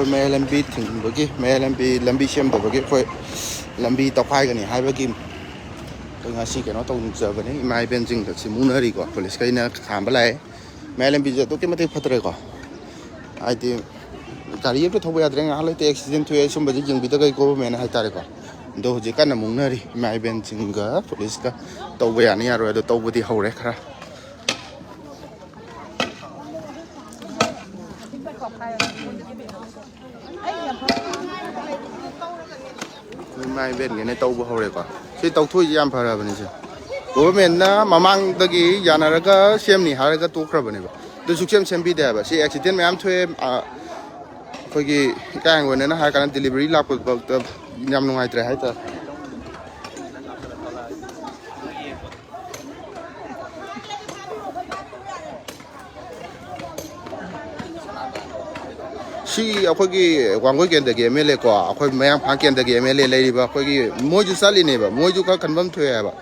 ꯑꯩꯈꯣꯏ ꯃꯌꯥꯏ ꯂꯝꯕꯤ ꯊꯤꯡꯕꯒꯤ ꯃꯌꯥꯏ ꯂꯝꯕꯤ ꯁꯦꯝꯗꯕꯒꯤ ꯑꯩꯈꯣꯏ ꯂꯝꯕꯤ ꯇꯧꯈꯥꯏꯒꯅꯤ ꯍꯥꯏꯕꯒꯤ ꯑꯩꯈꯣꯏ ꯉꯁꯤ ꯀꯩꯅꯣ ꯇꯧꯖꯕꯅꯤ ꯏꯃꯥ ꯏꯕꯦꯟꯁꯤꯡꯗ ꯁꯤ ꯃꯨꯛꯅꯔꯤꯀꯣ ꯄꯨꯂꯤꯁꯈꯩꯅ ꯈꯥꯝꯕ ꯂꯥꯛꯑꯦ ꯃꯌꯥꯏ ꯂꯝꯕꯤꯁꯦ ꯑꯗꯨꯛꯀꯤ ꯃꯇꯤꯛ ꯐꯠꯇ꯭ꯔꯦꯀꯣ ꯍꯥꯏꯗꯤ ꯒꯥꯔꯤ ꯑꯝꯇ ꯊꯧꯕ ꯌꯥꯗ꯭ꯔꯦ ꯉꯥꯏꯍꯥꯛ ꯂꯩꯇꯦ ꯑꯦꯛꯁꯤꯗꯦꯟ ꯊꯣꯛꯑꯦ ꯁꯨꯝꯕꯁꯤ ꯌꯦꯡꯕꯤꯗꯕꯒꯤ ꯒꯣꯚꯔꯟꯃꯦꯟꯠ ꯍꯥꯏꯇꯥꯔꯦꯀꯣ ꯑꯗꯣ ꯍꯧꯖꯤꯛ ꯀꯟꯅ ꯃꯨꯛꯅꯔꯤ ꯏꯃꯥ ꯏꯕꯦꯟꯁꯤꯡꯒ ꯄꯨꯂꯤꯁꯀ ꯇꯧꯕ ꯌꯥꯅꯤ ꯌꯥꯔꯣꯏ ꯑꯗꯣ ꯇꯧꯕꯗꯤ ꯍꯧꯔꯦ ꯈꯔ ꯏꯃꯥ ꯏꯕꯦꯟꯒꯩꯅ ꯇꯧꯕ ꯍꯧꯔꯦꯀꯣ ꯁꯤ ꯇꯧꯊꯣꯛꯏꯁꯤ ꯌꯥꯝ ꯐꯔꯕꯅꯤ ꯁꯦ ꯒꯣꯚꯔꯟꯃꯦꯟꯠꯅ ꯃꯃꯥꯡꯗꯒꯤ ꯌꯥꯅꯔꯒ ꯁꯦꯝꯅꯤ ꯍꯥꯏꯔꯒ ꯇꯣꯛꯈ꯭ꯔꯕꯅꯦꯕ ꯑꯗꯨ ꯁꯨꯛꯁꯦꯝ ꯁꯦꯝꯕꯤꯗꯦ ꯍꯥꯏꯕ ꯁꯤ ꯑꯦꯛꯁꯤꯗꯦꯟ ꯃꯌꯥꯝ ꯊꯣꯛꯑꯦ ꯑꯩꯈꯣꯏꯒꯤ ꯏꯀꯥꯏꯊꯤꯕꯤꯅ ꯍꯥꯏ ꯀꯥꯟꯗ ꯗꯦꯂꯤꯚꯔꯤ ꯂꯥꯛꯄꯗ ꯌꯥꯝ ꯅꯨꯡꯉꯥꯏꯇ꯭ꯔꯦ ꯍꯥꯏꯇꯥꯔꯦ ꯁꯤ ꯑꯩꯈꯣꯏꯒꯤ ꯋꯥꯡꯒꯣꯏ ꯀꯦꯟꯗ꯭ꯔꯒꯤ ꯑꯦꯝ ꯑꯦꯜ ꯑꯦ ꯀꯣ ꯑꯩꯈꯣꯏ ꯃꯌꯥꯡꯐꯥꯟ ꯀꯦꯟꯗ꯭ꯔꯒꯤ ꯑꯦꯝ ꯑꯦꯜ ꯑꯦ ꯂꯩꯔꯤꯕ ꯑꯩꯈꯣꯏꯒꯤ ꯃꯣꯏꯁꯨ ꯆꯠꯂꯤꯅꯦꯕ ꯃꯣꯏꯁꯨ ꯈꯔ ꯈꯟꯐꯝ ꯊꯣꯛꯑꯦ ꯍꯥꯏꯕ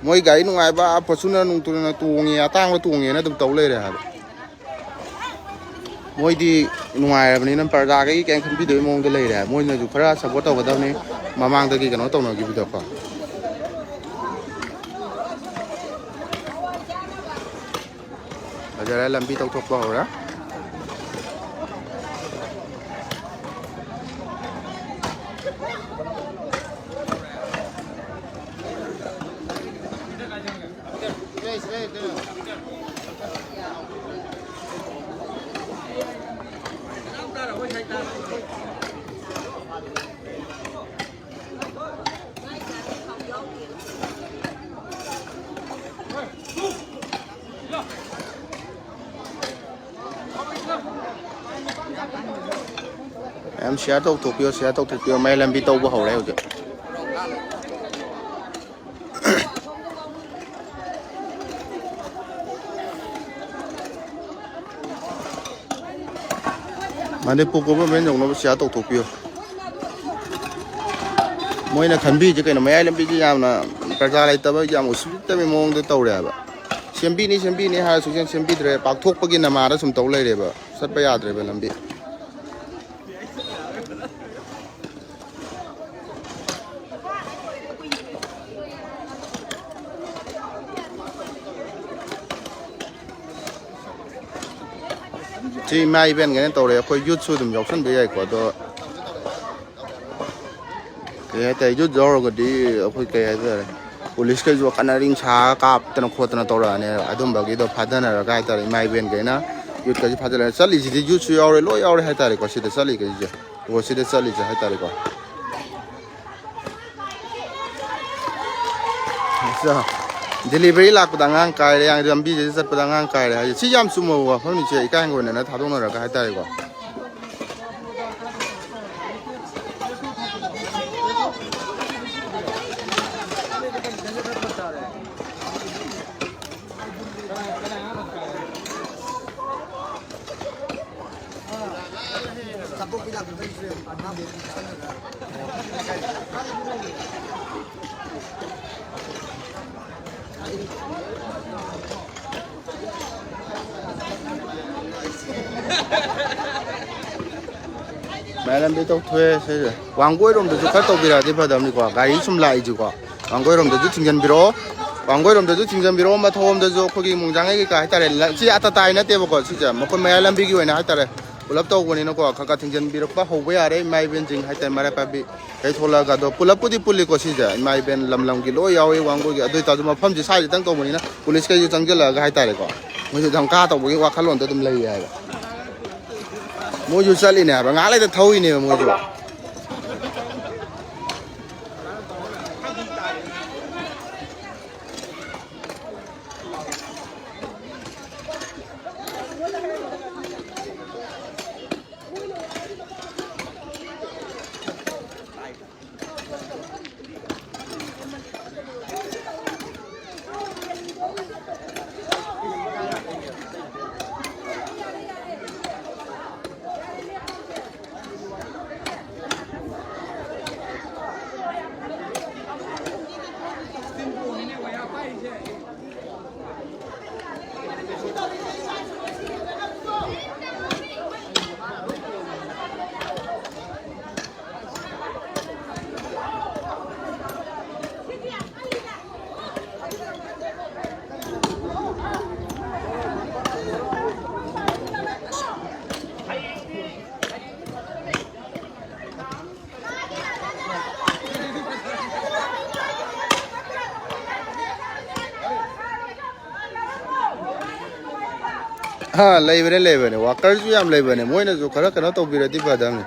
ꯃꯣꯏ ꯒꯥꯔꯤ ꯅꯨꯡꯉꯥꯏꯕ ꯐꯣꯔꯆꯨꯅꯔ ꯅꯨꯡꯇꯨꯅ ꯇꯣꯡꯉꯦ ꯑꯇꯥꯡꯕ ꯇꯣꯡꯉꯦꯅ ꯑꯗꯨꯝ ꯇꯧ ꯂꯩꯔꯦ ꯍꯥꯏꯕ ꯃꯣꯏꯗꯤ ꯅꯨꯡꯉꯥꯏꯔꯕꯅꯤꯅ ꯄ꯭ꯔꯖꯥꯈꯩ ꯀꯩꯝ ꯈꯟꯕꯤꯗꯕꯒꯤ ꯃꯑꯣꯡꯗ ꯂꯩꯔꯦ ꯍꯥꯏꯕ ꯃꯣꯏꯅꯁꯨ ꯈꯔ ꯁꯞꯄꯣꯔꯠ ꯇꯧꯒꯗꯕꯅꯤ ꯃꯃꯥꯡꯗꯒꯤ ꯀꯩꯅꯣ ꯇꯧꯅꯈꯤꯕꯗꯀꯣ ꯐꯖꯔꯦ ꯂꯝꯕꯤ ꯇꯧꯊꯣꯛꯄ ꯍꯧꯔꯦ ꯌꯥꯝ ꯁꯤꯌꯥꯔ ꯇꯧꯊꯣꯛꯄꯤꯌꯣ ꯃꯌꯥꯏ ꯂꯝꯕꯤ ꯇꯧꯕ ꯍꯧꯔꯦ ꯍꯧꯖꯤꯛ ꯃꯅꯤꯄꯨꯔ ꯒꯣꯚꯔꯟꯃꯦꯟꯠ ꯌꯧꯅꯕ ꯁꯤꯌꯥꯔ ꯇꯧꯊꯣꯛꯄꯤꯌꯣ ꯃꯣꯏꯅ ꯈꯟꯕꯤꯔꯤꯁꯦ ꯀꯩꯅꯣ ꯃꯌꯥꯏ ꯂꯝꯕꯤꯁꯦ ꯌꯥꯝꯅ ꯄ꯭ꯔꯖꯥ ꯂꯩꯇꯕ ꯌꯥꯝ ꯎꯁꯤꯠꯇꯕꯒꯤ ꯃꯑꯣꯡꯗ ꯇꯧꯔꯦ ꯍꯥꯏꯕ ꯁꯦꯝꯕꯤꯅꯤ ꯍꯥꯏꯔ ꯁꯨꯡꯁꯦꯝ ꯁꯦꯝꯕꯤꯗ꯭ꯔꯦ ꯄꯥꯛꯊꯣꯛꯄꯒꯤ ꯅꯃꯥꯗ ꯁꯨꯝ ꯇꯧ ꯂꯩꯔꯦꯕ ꯆꯠꯄ ꯌꯥꯗ꯭ꯔꯦꯕ ꯂꯝꯕꯤ ꯁꯤ ꯏꯃꯥ ꯏꯕꯦꯟꯒꯩꯅ ꯇꯧꯔꯦ ꯑꯩꯈꯣꯏ ꯌꯨꯠꯁꯨ ꯑꯗꯨꯝ ꯌꯥꯎꯁꯟꯕ ꯌꯥꯏꯀꯣ ꯑꯗꯣ ꯀꯩ ꯍꯥꯏꯇꯥꯔꯦ ꯌꯨꯠ ꯌꯥꯎꯔꯒꯗꯤ ꯑꯩꯈꯣꯏ ꯀꯩ ꯍꯥꯏꯇꯥꯔꯦ ꯄꯨꯂꯤꯁꯈꯩꯁꯨ ꯀꯟꯅꯔꯤꯡ ꯁꯥ ꯀꯥꯞꯇꯅ ꯈꯣꯠꯇꯅ ꯇꯧꯔꯛꯑꯅꯤ ꯑꯗꯨꯝꯕꯒꯤꯗꯣ ꯐꯥꯗꯅꯔꯒ ꯍꯥꯏꯇꯥꯔꯦ ꯏꯃꯥ ꯏꯕꯦꯟꯈꯩꯅ ꯌꯨꯠꯀꯩꯁꯤ ꯐꯥꯖꯤꯜꯂꯛꯑꯦ ꯆꯠꯂꯤꯁꯤꯗꯤ ꯌꯨꯠꯁꯨ ꯌꯥꯎꯔꯦ ꯂꯣꯏ ꯌꯥꯎꯔꯦ ꯍꯥꯏꯇꯥꯔꯦꯀꯣ ꯁꯤꯗ ꯆꯠꯂꯤꯈꯩꯁꯦ ꯔꯣꯗꯁꯤꯗ ꯆꯠꯂꯤꯁꯦ ꯍꯥꯏꯇꯥꯔꯦꯀꯣ ꯗꯦꯂꯤꯚꯔꯤ ꯂꯥꯛꯄꯗ ꯑꯉꯥꯡ ꯀꯥꯏꯔꯦ ꯂꯝꯕꯤꯁꯤꯗ ꯆꯠꯄꯗ ꯑꯉꯥꯡ ꯀꯥꯏꯔꯦ ꯍꯥꯏꯁꯦ ꯁꯤ ꯌꯥꯝ ꯆꯨꯝꯃꯕ ꯋꯥꯐꯝꯅꯤꯁꯦ ꯏꯀꯥꯏꯊꯤꯕꯤꯅ ꯊꯥꯗꯣꯛꯅꯔꯒ ꯍꯥꯏꯇꯥꯔꯦꯀꯣ ꯃꯌꯥꯏ ꯂꯝꯕꯤ ꯇꯧꯊꯣꯛꯑꯦ ꯁꯤꯁꯦ ꯋꯥꯡꯒꯣꯏꯔꯣꯝꯗꯁꯨ ꯈꯔ ꯇꯧꯕꯤꯔꯛꯑꯗꯤ ꯐꯗꯕꯅꯤꯀꯣ ꯒꯥꯔꯤ ꯁꯨꯝ ꯂꯥꯛꯏꯁꯤꯀꯣ ꯋꯥꯡꯒꯣꯏꯔꯣꯝꯗꯁꯨ ꯊꯤꯡꯖꯤꯟꯕꯤꯔꯛꯑꯣ ꯃꯊꯛꯂꯣꯝꯗꯁꯨ ꯑꯩꯈꯣꯏꯒꯤ ꯃꯣꯡꯖꯥꯡꯉꯩ ꯀꯩꯀꯥ ꯍꯥꯏꯇꯥꯔꯦ ꯁꯤ ꯑꯇꯥꯇꯥꯏ ꯅꯠꯇꯦꯕꯀꯣ ꯁꯤꯁꯦ ꯃꯈꯣꯏ ꯃꯌꯥꯏ ꯂꯝꯕꯤꯒꯤ ꯑꯣꯏꯅ ꯍꯥꯏꯇꯥꯔꯦ ꯄꯨꯂꯞ ꯇꯧꯕꯅꯤꯅꯀꯣ ꯈꯔ ꯊꯤꯡꯖꯤꯟꯕꯤꯔꯛꯄ ꯍꯧꯕ ꯌꯥꯔꯦ ꯏꯃꯥ ꯏꯕꯦꯟꯁꯤꯡ ꯍꯥꯏꯇꯥꯔꯦ ꯃꯔꯥꯏ ꯄꯥꯏꯕꯤ ꯀꯩ ꯊꯣꯛꯂꯛꯑꯒ ꯑꯗꯣ ꯄꯨꯂꯞꯄꯨꯗꯤ ꯄꯨꯜꯂꯤꯀꯣ ꯁꯤꯁꯦ ꯏꯃꯥ ꯏꯕꯦꯟ ꯂꯝꯒꯤ ꯂꯣꯏ ꯌꯥꯎꯏ ꯋꯥꯡꯒꯣꯏꯒꯤ ꯑꯗꯨ ꯑꯣꯏꯇꯥꯔꯁꯨ ꯃꯐꯝꯁꯦ ꯁ꯭ꯋꯥꯏꯗꯇꯪ ꯇꯧꯕꯅꯤꯅ ꯄꯨꯂꯤꯁꯈꯩꯁꯨ ꯆꯪꯁꯤꯜꯂꯛꯑꯒ ꯍꯥꯏꯇꯥꯔꯦꯀꯣ ꯃꯣꯏꯁꯨ ꯙꯝꯀꯥ ꯇꯧꯕꯒꯤ ꯋꯥꯈꯜꯂꯣꯟꯗ ꯑꯗꯨꯝ ꯂꯩ ꯍꯥꯏꯕ ꯃꯣꯏꯁꯨ ꯆꯠꯂꯤꯅꯦ ꯍꯥꯏꯕ ꯉꯥꯏꯍꯥꯛ ꯂꯩꯇ ꯊꯧꯏꯅꯦꯕ ꯃꯣꯏꯁꯨ हाँ लेबने वाकर जो याम लेबने मोइना जो खरा कनो तो बिरती बादाम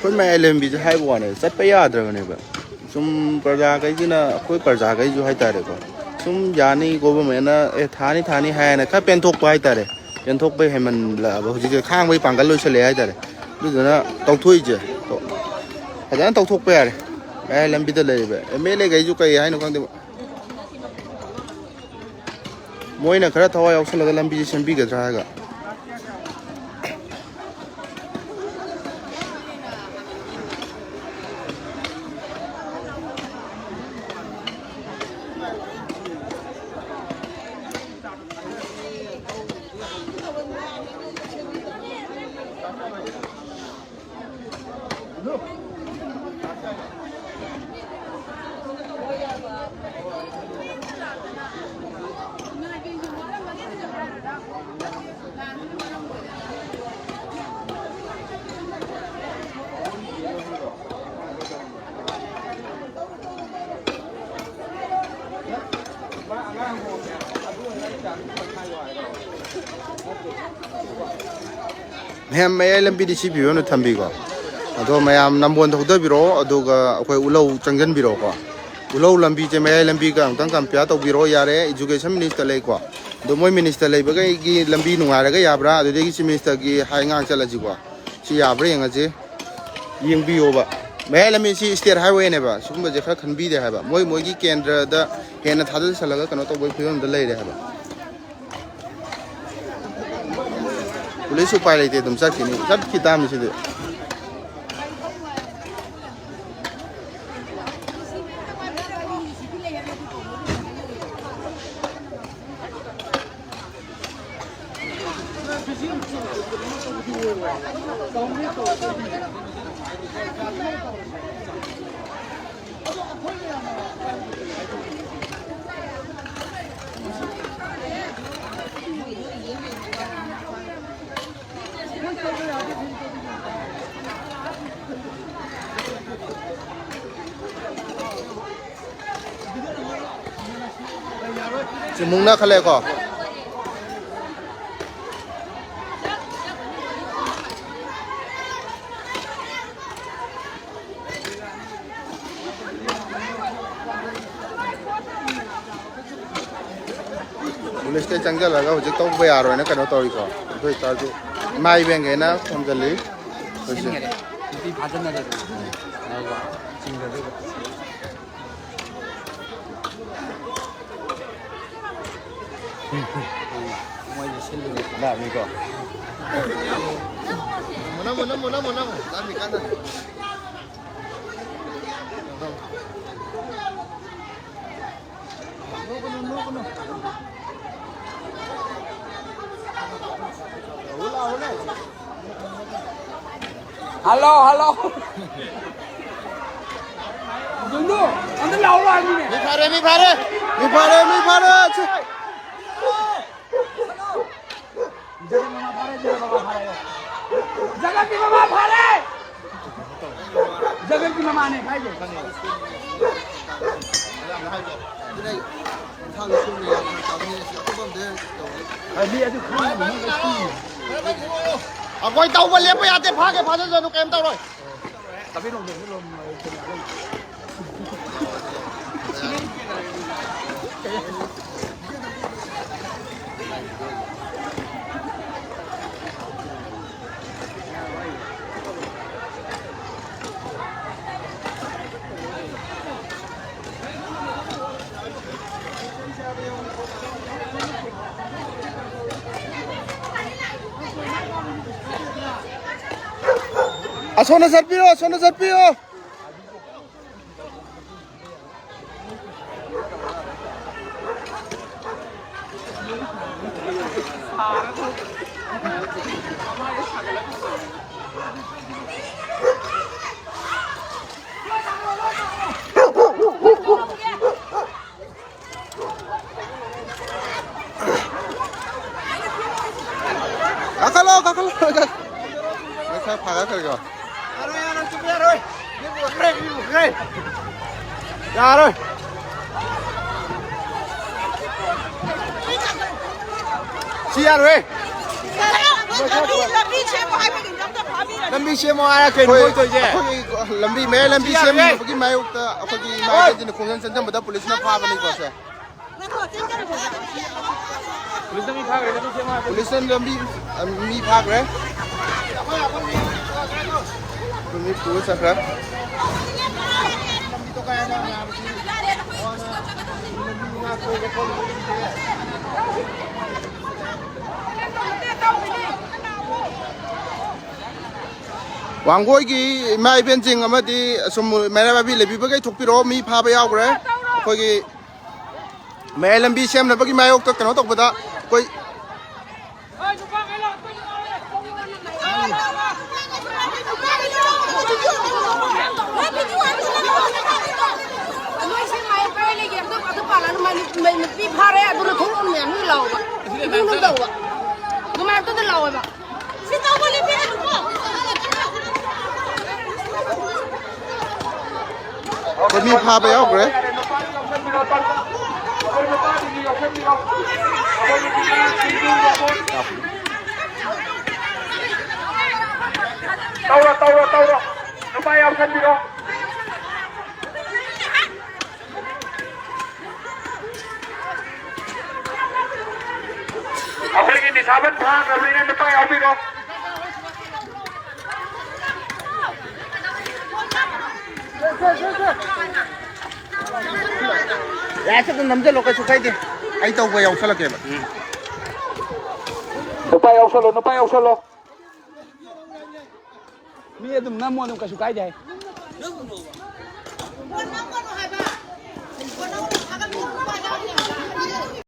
कोई मैं एलएमबी जो है वो ने सब पे याद रखने पर तुम प्रजा कहीं जी ना कोई प्रजा कहीं जो है तारे को तुम जानी गवर्नमेंट ना थानी है ना क्या पेंथोक पे है तारे पेंथोक पे है मन ला बहुत जी खांग वही पांगल लोग चले है तारे दूसरा ना तौथुई जे तो अजान तौथोक पे यार एलएमबी तो ले बे एमएलए कहीं जो कहीं है ना कहीं मोई ना खरा थवा याउसन लगा लंबी जिसन भी कर रहा है मैम मैं लंबी दिसी बिरो न थंबी को अदो मैम नंबोन थोद बिरो अदुगा अखोय उलौ चंगजन बिरो को उलौ लंबी जे मैं लंबी का अंतंग कंप्या तो बिरो यारे एजुकेशन मिनिस्टर ले को दो मोय मिनिस्टर ले बगे की लंबी नुंगारगा याब्रा अदुदे की मिनिस्टर की हाय ngang चलजी को सी याब्रे यंगजे यंबियोबा मैं लंबी सी स्टेट हाईवे ने बा सुकुम जे खर खनबी दे हाबा मोय मोय की केंद्र दा हेन थादल सलगा कनो तो बोय फियम द ले रे हाबा पुलिस उपाय लेते तुम सब की ताम से मुंगना खले को पुलिस के चंगल लगा हो जितो बे यार होने कनो तोरी को तो इतना जो माई बेंगे ना हम जल्दी वैसे ती भाजन ना दे चिंगल दे moi je xin được ना मी को Muna. Dami ka na. Halo. Dulu, anda lawa ni ni. मी फारे Jangan di mama phare. Jangan di mama ne khai je. Đây, thằng xuống này tao nghe sẽ có vấn đề. Đi tu khai ni cái gì. à quay tàu mà liếc bây giờ phá cái phá cho nó kém tao rồi Tapi dong belum. 손을 살피요. 가칼로. 내가 파가 그거. Rồi. Đi một cái. ra rồi chia rồi Lâm đi xe mua ai kêu nuôi tôi chứ. lâm đi xe mua cái máy cái gì không dân dân mà police nó phá vào này có sao police lâm đi mi phá rồi mi cứu saoครับ 왕고이기 마이 벤징 아마디 좀 메라바비 레비버게 톡피로 미 파바 야오그래 거기 메람비 셈나버기 마이옥도 그노 똑보다 거기 bị phá đấy, tôi không ổn miệng như lầu vậy, tôi không đâu vậy, tôi mà tôi lầu vậy, xin tao đi biết đúng không? 거기 미 파바 야오그래 tàu nó bay ao sân đi đâu Apa ini sahabat bang, kami ini depan api kok. Ya chắc nắm cho lộc cái số cái đi anh tàu về ông sao là kịp Nó bay ao solo. Mie tu nama tu kasukai je.